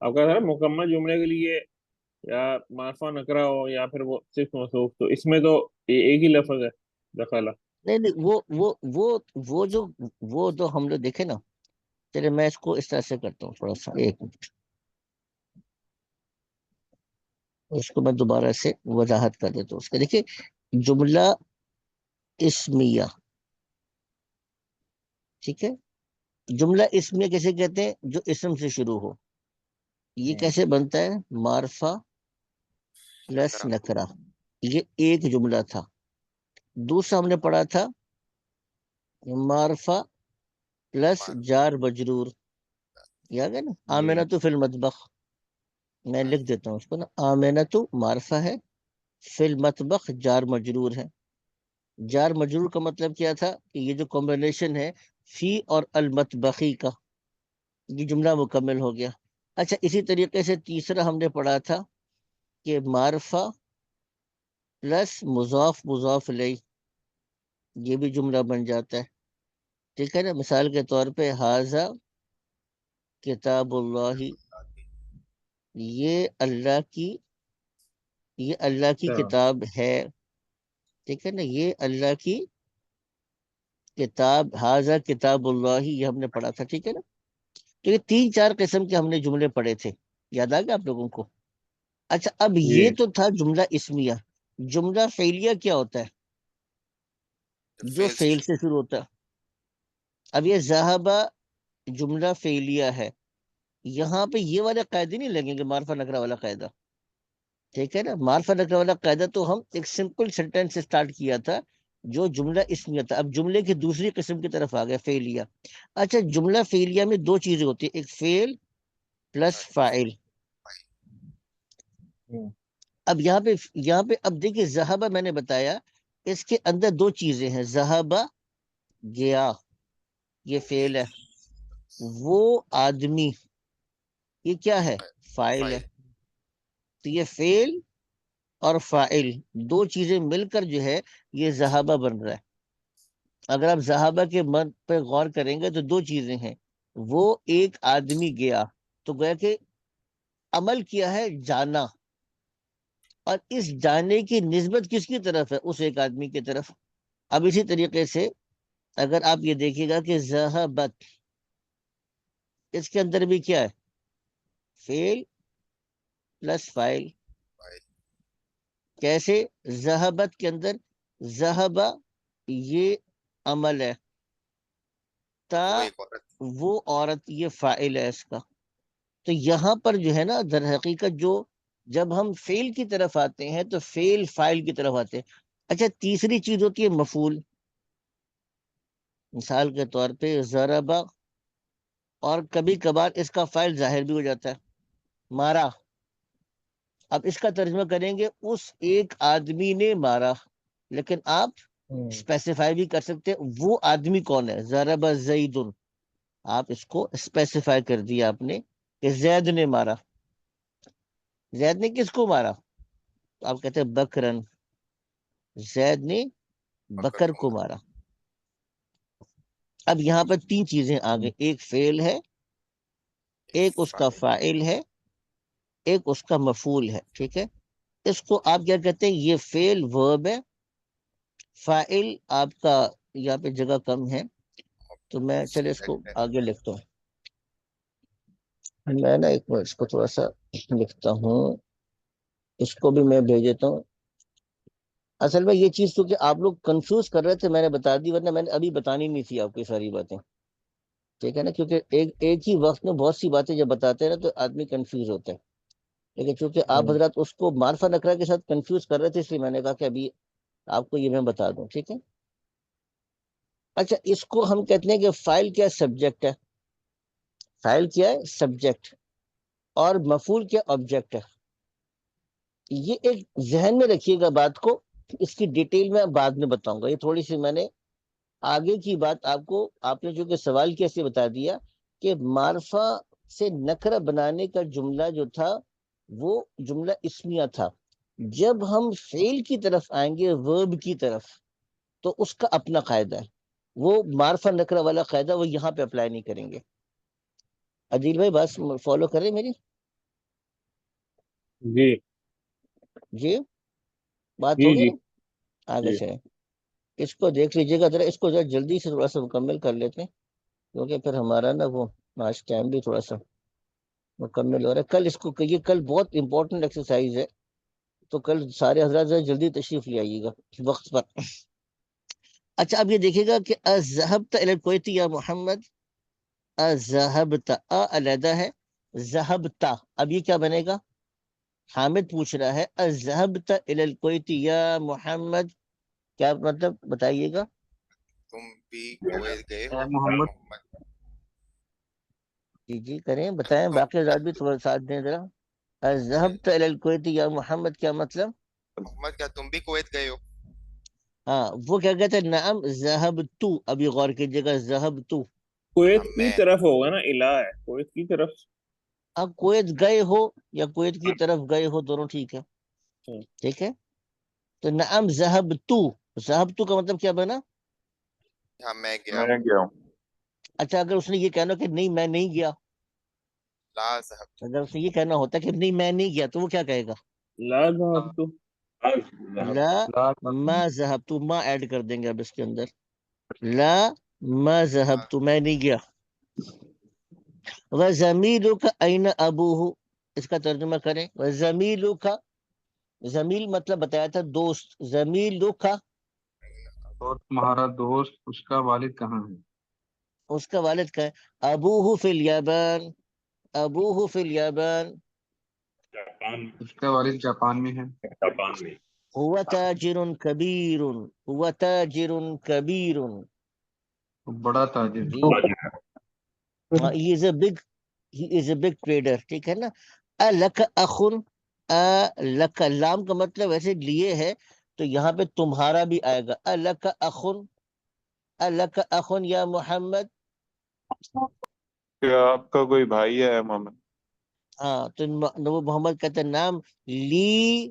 آپ کا سر مکمل جملے کے لیے یا معرفہ نکرہ ہو یا پھر وہ صرف موصوف، تو اس میں تو ایک ہی لفظ ہے دخلا. نہیں نہیں، وہ جو ہم لوگ دیکھے نا. چلے میں اس کو اس طرح سے کرتا ہوں، تھوڑا سا ایک منٹ، اس کو میں دوبارہ سے وضاحت کر دیتا ہوں. اس کا دیکھیے، جملہ اسمیہ، ٹھیک ہے. جملہ اسمیہ کیسے کہتے ہیں؟ جو اسم سے شروع ہو. یہ کیسے بنتا ہے؟ معرفہ پلس نکرہ، نکرہ. یہ ایک جملہ تھا. دوسرا ہم نے پڑھا تھا معرفہ پلس جار مجرور. یاد ہے نا؟ آمنہ تو فی المطبخ. میں لکھ دیتا ہوں اس کو نا. آمنہ تو معرفہ ہے، فی المطبخ جار مجرور ہے. جار مجرور کا مطلب کیا تھا؟ کہ یہ جو کمبینیشن ہے فی اور المطبخی کا، یہ جملہ مکمل ہو گیا. اچھا، اسی طریقے سے تیسرا ہم نے پڑھا تھا کہ معرفہ پلس مضاف مضاف الیہ، یہ بھی جملہ بن جاتا ہے. ٹھیک ہے نا؟ مثال کے طور پہ ھذا کتاب اللہ، یہ اللہ کی کتاب ہے. ٹھیک ہے نا؟ یہ اللہ کی کتاب، ھذا کتاب اللہ، یہ ہم نے پڑھا تھا. ٹھیک ہے نا؟ تو یہ 3-4 قسم کے ہم نے جملے پڑھے تھے. یاد آ گیا آپ لوگوں کو؟ اچھا، اب یہ تو تھا جملہ اسمیہ. جملہ فعلیہ کیا ہوتا ہے؟ جو فعل سے شروع ہوتا ہے. اب یہ ذہبہ جملہ فعلیہ ہے. یہاں پہ یہ والے قاعدے نہیں لگیں گے، معرفہ نکرہ والا قاعدہ. ٹھیک ہے نا؟ معرفہ نکرہ والا قاعدہ تو ہم ایک سمپل سینٹینس سے سٹارٹ کیا تھا جو جملہ اسمیہ تھا. اب جملے کی دوسری قسم کی طرف آ گیا، فعلیہ. اچھا، جملہ فعلیہ میں 2 چیزیں ہوتی ہیں، ایک فعل پلس فاعل. اب یہاں پہ اب دیکھیے، ذہبہ میں نے بتایا اس کے اندر 2 چیزیں ہیں. ذہبہ گیا، یہ فعل ہے. وہ آدمی، یہ کیا ہے؟ فاعل ہے. تو یہ فعل اور فاعل دو چیزیں مل کر جو ہے یہ ذہابہ بن رہا ہے. اگر آپ ذہابہ کے مد پہ غور کریں گے تو دو چیزیں ہیں. وہ ایک آدمی گیا تو گویا کہ عمل کیا ہے جانا, اور اس جانے کی نسبت کس کی طرف ہے؟ اس ایک آدمی کی طرف. اب اسی طریقے سے اگر آپ یہ دیکھیے گا کہ ذہبت, اس کے اندر بھی کیا ہے؟ فعل پلس فاعل. کیسے؟ ذہبت کے اندر ذہبہ یہ عمل ہے, تا وہ ایک عورت وہ عورت یہ فاعل ہے اس کا. تو یہاں پر جو ہے نا در حقیقت جو جب ہم فعل کی طرف آتے ہیں تو فعل فاعل کی طرف آتے ہیں. اچھا تیسری چیز ہوتی ہے مفعول. مثال کے طور پہ ضربہ, اور کبھی کبھار اس کا فاعل ظاہر بھی ہو جاتا ہے, مارا. اب اس کا ترجمہ کریں گے اس ایک آدمی نے مارا, لیکن آپ اسپیسیفائی بھی کر سکتے ہیں وہ آدمی کون ہے. ضرب زید, آپ اس کو اسپیسیفائی کر دیا آپ نے کہ زید نے مارا. زید نے کس کو مارا؟ تو آپ کہتے ہیں بکرن, زید نے بکر کو مارا. اب یہاں پر تین چیزیں آگے, ایک فعل ہے, ایک اس کا فاعل ہے, ایک اس کا مفعول ہے. ٹھیک ہے, اس کو آپ کیا کہتے ہیں؟ یہ فعل ورب ہے. فاعل آپ کا یہاں پہ جگہ کم ہے تو میں چلے اس کو آگے لکھتا ہوں. میں نا ایک اس کو تھوڑا سا لکھتا ہوں, اس کو بھی میں بھیج دیتا ہوں. اصل میں یہ چیز کیونکہ آپ لوگ کنفیوز کر رہے تھے میں نے بتا دی, ورنہ میں نے ابھی بتانی نہیں تھی آپ کو یہ ساری باتیں. ٹھیک ہے نا, کیونکہ ایک ہی وقت میں بہت سی باتیں جب بتاتے ہیں نا تو آدمی کنفیوز ہوتا ہے. لیکن چونکہ آپ حضرات اس کو معرفہ نکرہ کے ساتھ کنفیوز کر رہے تھے, اس لیے میں نے کہا کہ ابھی آپ کو یہ میں بتا دوں. ٹھیک ہے. اچھا اس کو ہم کہتے ہیں کہ فاعل کیا سبجیکٹ ہے, فاعل کیا ہے سبجیکٹ, اور مفعول کیا آبجیکٹ ہے. یہ ایک ذہن میں رکھیے گا بات کو, اس کی ڈیٹیل میں بعد میں بتاؤں گا. یہ تھوڑی سی میں نے آگے کی بات آپ کو, آپ نے جو کہ سوال کیا سے بتا دیا کہ معرفہ سے نکرہ بنانے کا جملہ جو تھا وہ جملہ اسمیہ تھا. جب ہم فعل کی طرف آئیں گے, ورب کی طرف, تو اس کا اپنا قاعدہ ہے. وہ معرفہ نکرہ والا قاعدہ وہ یہاں پہ اپلائی نہیں کریں گے. عدیل بھائی بات فالو کریں میری؟ جی جی بات جی ہوگی جی نا, آگے جی چلیں. اس کو دیکھ لیجیے گا ذرا, اس کو ذرا جلدی سے تھوڑا سا مکمل کر لیتے ہیں کیونکہ پھر ہمارا نا وہ آج ٹائم بھی تھوڑا سا مکمل ہو رہا ہے. کل اس کو یہ کل بہت امپورٹنٹ ایکسرسائز ہے, تو کل سارے حضرات ذرا جلدی تشریف لے آئیے گا وقت پر. اچھا اب یہ دیکھیے گا کہ اذهبت الى الكويت یا محمد, اذهبت علیحدہ ہے, ذهبت, اب یہ کیا بنے گا؟ حامد پوچھ رہا ہے اذهبت الى الكويت یا محمد, کیا مطلب بتائیے گا. تم بھی کویت گئے ہو محمد محمد. جی جی کریں, بتائیں, باقی حضرات بھی تھوڑا ساتھ دیں ذرا. اذهبت الى الكويت یا محمد کیا مطلب؟ محمد کیا تم بھی کویت گئے ہو؟ ہاں وہ کیا کہتے ہیں, نعم ذهبت, ابھی غور کیجیے گا, ذهبت. کویت اب کی میں طرف ہوگا نا, الہ ہے کویت کی طرف. اب کویت گئے ہو یا کویت کی طرف گئے ہو, دونوں ٹھیک ہے. ٹھیک ہے, تو نعم ذهبت, ذهبت کا مطلب کیا بنا؟ ہاں میں گیا میں ہوں. گیا ہوں. اچھا اگر اس نے یہ کہنا کہ نہیں میں نہیں گیا, لا ذهب اگر اس نے یہ کہنا ہوتا کہ نہیں میں نہیں گیا, تو وہ کیا کہے گا؟ لا ذهب تو لا لا ما ذهبت, ما ایڈ کر دیں گے اب اس کے اندر. لا ما ذهبت, میں نہیں گیا. وَزَمِيلُكَ أَيْنَ أَبُوهُ, اس کا ترجمہ کریں. وَزَمِيلُكَ, زمیل مطلب بتایا تھا دوست, زمیلُكَ اور تمہارا دوست اس کا والد کہاں ہے؟ اس کا والد کا ہے. ابوہ فی الیابان, ابوہ فی الیابان, جاپان اس کا والد جاپان میں ہے. جاپان میں هو تاجر کبیر, هو تاجر کبیر. وہ بڑا تاجر ہے. جی he is a big trader. ٹھیک ہے نا. الک اخن, الک, لام کا مطلب ویسے لیے ہے تو یہاں پہ تمہارا بھی آئے گا. الک اخن, الک اخن یا محمد. کیا آپ کا کوئی بھائی ہے محمد؟ ہاں تو وہ محمد کہتے ہیں نام لی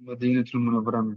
مدینہ المنورہ میں.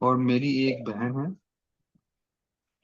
اور میری ایک بہن ہے.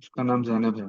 اس کا نام زینب ہے.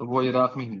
تو وہ عراق میں ہے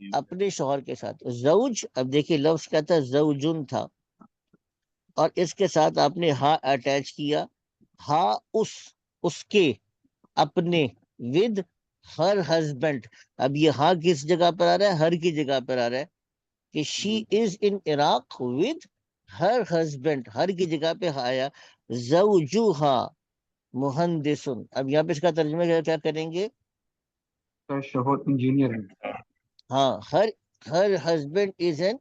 اپنے شوہر کے ساتھ. زوج، اب دیکھیے لفظ کیا تھا، زوجن تھا، اور اس کے ساتھ آپ نے ہا اٹیچ کیا، ہا اس کے، اپنے، ود ہر ہسبینڈ. اب یہ ہا کس جگہ پر آ رہا ہے، ہر کی جگہ پر آ رہا ہے کہ شی از ان عراق ود ہر ہسبینڈ، ہر کی جگہ پہ آیا. زوجوہا مہندسن، اب یہاں پہ اس کا ترجمہ کیا کریں گے، اس کا شوہر انجینئر ہے. ہاں her husband is an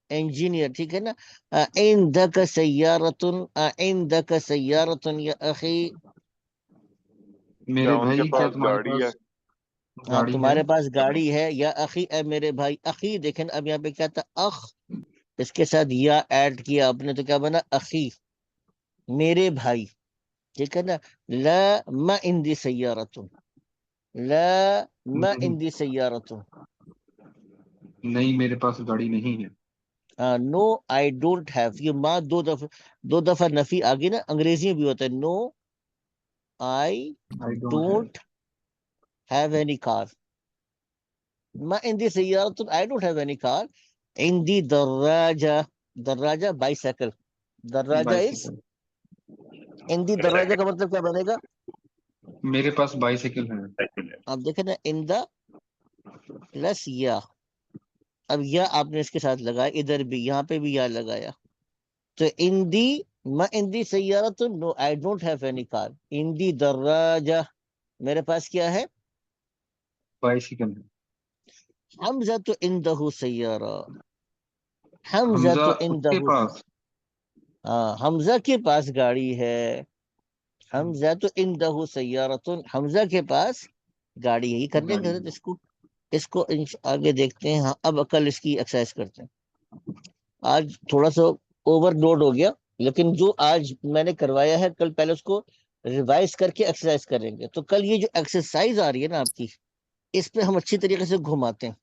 engineer, ٹھیک ہے نا. عندک سیارتن، عندک سیارتن یا اخی، میرے کیا ان کے بھائی کیا پاس تمہارے گاڑی پاس ہے؟ ہاں گاڑی ہے؟ تمہارے پاس گاڑی ہے، یا اخی اے میرے بھائی، اخی دیکھیں اب یہاں پہ کیا تھا، اخ، اس کے ساتھ یا ایڈ کیا آپ نے تو کیا بنا، اخی، میرے بھائی، ٹھیک ہے نا. لا ما عندی سیارتن، لا ما نہیں عندی سیارتن، نہیں میرے پاس گاڑی نہیں ہے. نو آئی ڈونٹ ہیو، یہ ماں دو دفعہ نفی آگے نا، انگریزی میں بھی ہوتا ہے، نو آئی I don't have. Don't have any car. ما عندي سيارة I don't have any car. عندي دراجة، دراجة bicycle. دراجة is Bicycle. عندي دراجة کا مطلب کیا بنے گا، میرے پاس بائیسیکل ہے. آپ دیکھیں نا، in the plus یا، اب یا آپ نے اس کے ساتھ لگایا، ادھر بھی یہاں پہ بھی یا لگایا، تو عندي ما عندي سيارة no I don't have any car. عندي دراجة، میرے پاس کیا ہے، بائیسیکل ہے. حمزة عنده سيارة، حمزة حمزہ اس کے عنده، پاس. ہاں حمزہ کے پاس گاڑی ہے، حمزہ تو عنده سیارۃ، حمزہ کے پاس گاڑی ہے. یہ کر لیں گے گاڑی. حضرت اس کو آگے دیکھتے ہیں. ہاں اب کل اس کی ایکسرسائز کرتے ہیں. آج تھوڑا سا اوور لوڈ ہو گیا، لیکن جو آج میں نے کروایا ہے کل پہلے اس کو ریوائز کر کے ایکسرسائز کریں گے. تو کل یہ جو ایکسرسائز آ رہی ہے نا آپ کی، اس پہ ہم اچھی طریقے سے گھماتے ہیں.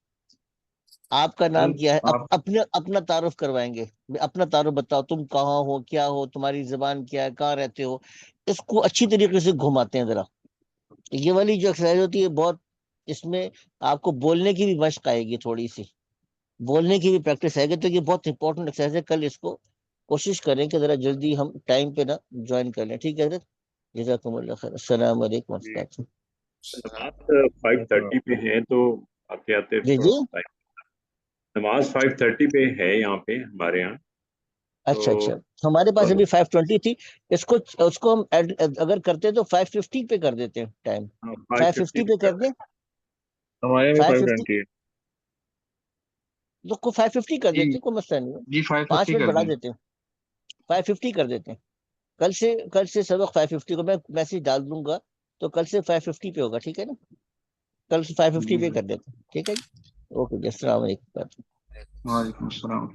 آپ کا نام کیا ہے، آپ اپنا تعارف کروائیں گے، اپنا تعارف بتاؤ، تم کہاں ہو، کیا ہو، تمہاری زبان کیا ہے، کہاں رہتے ہو. اس کو اچھی طریقے سے گھماتے ہیں ذرا. یہ والی جو ایکسرسائز ہوتی ہے بہت، اس میں آپ کو بولنے کی بھی مشق آئے گی، تھوڑی سی بولنے کی بھی پریکٹس آئے گی. تو یہ بہت امپورٹنٹ ایکسرسائز ہے. کل اس کو کوشش کریں کہ ذرا جلدی ہم ٹائم پہ نا جوائن کر لیں. ٹھیک ہے حضرت، جزاکم اللہ خیر. السلام علیکم ورحمۃ اللہ. نماز 5:30 پہ ہے تو آتے آتے جی تھوڑا جی، سا ٹائم. نماز 5:30 پہ ہے یہاں پہ ہمارے یہاں. اچھا اچھا، ہمارے پاس ابھی 5:20 تھی. اس کو ہم اگر کرتے تو 5:50 پہ کر دیتے ہیں ٹائم. 5:50 پہ کر دیں، ہمارے میں 5:50 5:20 ہے. تو 5:50 کر جی دیتے ہیں، کوئی مسئلہ نہیں ہے. جی 5 550 منٹ کر بڑھا دیں. دیتے ہیں، 5:50 کر دیتے ہیں. کل سے سبق 5:50 کو میں میسج ڈال دوں گا، تو کل سے 5:50 پہ ہوگا. ٹھیک ہے نا، کل سے 5:50 پہ کر دیتے ہیں. ٹھیک ہے جی، اوکے جی، السلام علیکم. وعلیکم السلام.